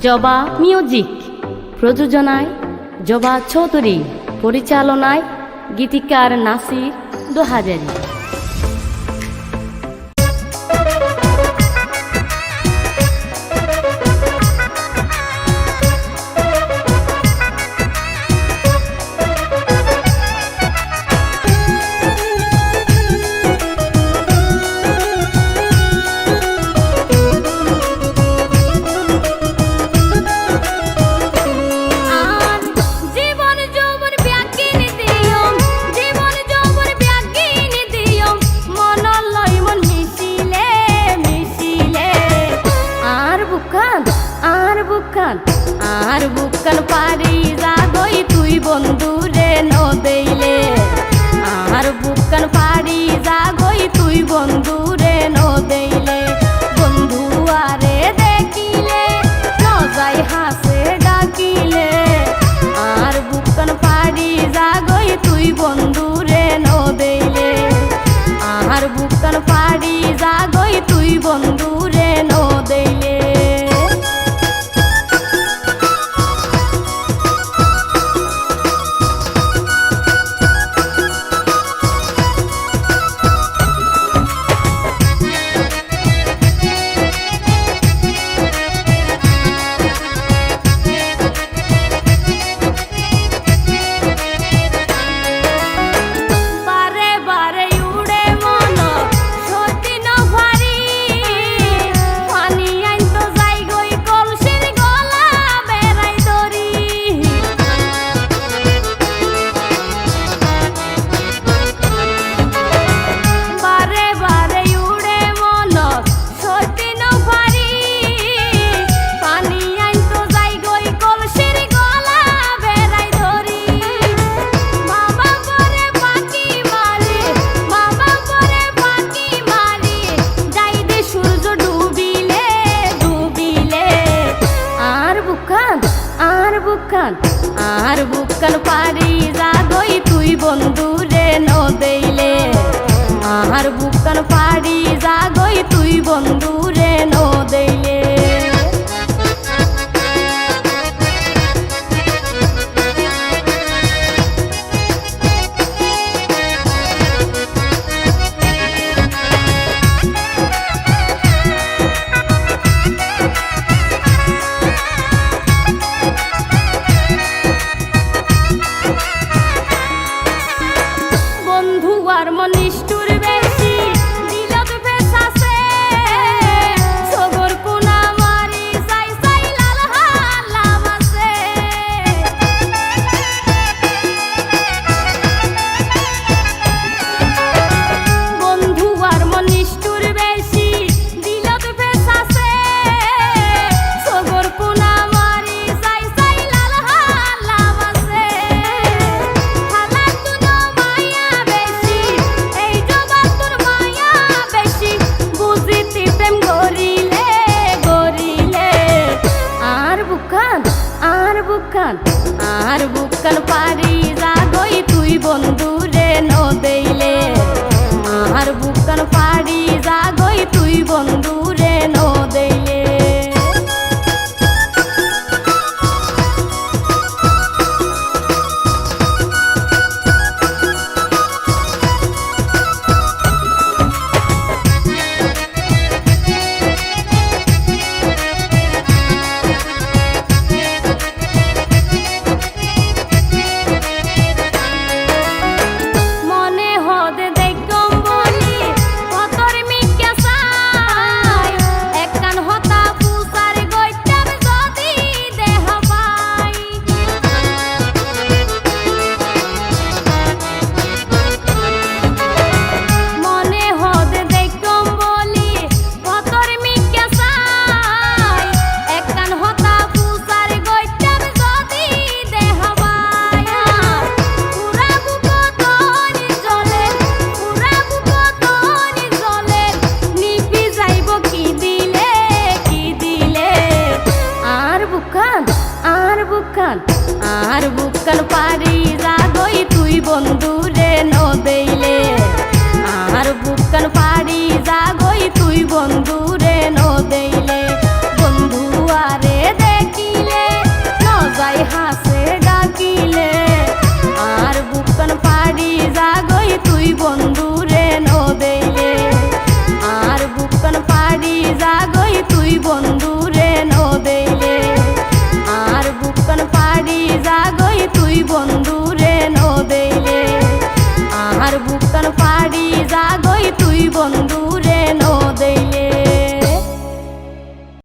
জবা মিউজিক প্রযোজনায় জবা চৌধুরী, পরিচালনায় গীতিকার নাসির দোহাজারী। আর বুকান পারি যাগই তুই বন্ধু রে নদেইলে, আর বুকান পারি যাগই তুই বন্ধু রে নদেইলে। বন্ধু আরে দেখিলে নজাই হাসে ডাকিলে, আর বুকান পারি যাগই তুই বন্ধু রে নদেইলে, আর বুকান পারি যাগই তুই বন্ধু রে নদেইলে। আর বুকান পারি যাগই তুই বন্ধু রে নদেইলে, আর বুকান পারি যাগই তুই বন্ধু রে নদেইলে। আর মনিষ্ঠুর বেশি দিলত ফেসাছে, সগর কোনা মারি সাই সাই লাল হালাম আছে। বন্ধু আর মনিষ্ঠুর বেশি দিলত ফেসাছে, সগর কোনা মারি সাই সাই লাল হালাম আছে। হালা তুনো মায়া বেশি, এই জবা তোর মায়া বেশি, বুঝিতি প্রেম গরিলে গরিলে। আর বুকান আর বুকান পারি যাগই তুই বন্ধু রে নদেইলে, আর বুকান পারি যাগই তুই বন্ধু রে নদেইলে। মনে হদে দেখম বলি কতর মিক্কা চাই, একখান হতা পুসার গইটাম যদি দেহ পাই। মনে হদে দেখম বলি কতর মিক্কা চাই, একখান হতা পুসার গইটাম যদি দেহ পাই। পুরা বুক তরি জলে, পুরা বুক তরি জলে, নিপি যাইব কি দিলে কি দিলে। আর বুকান আর বুকান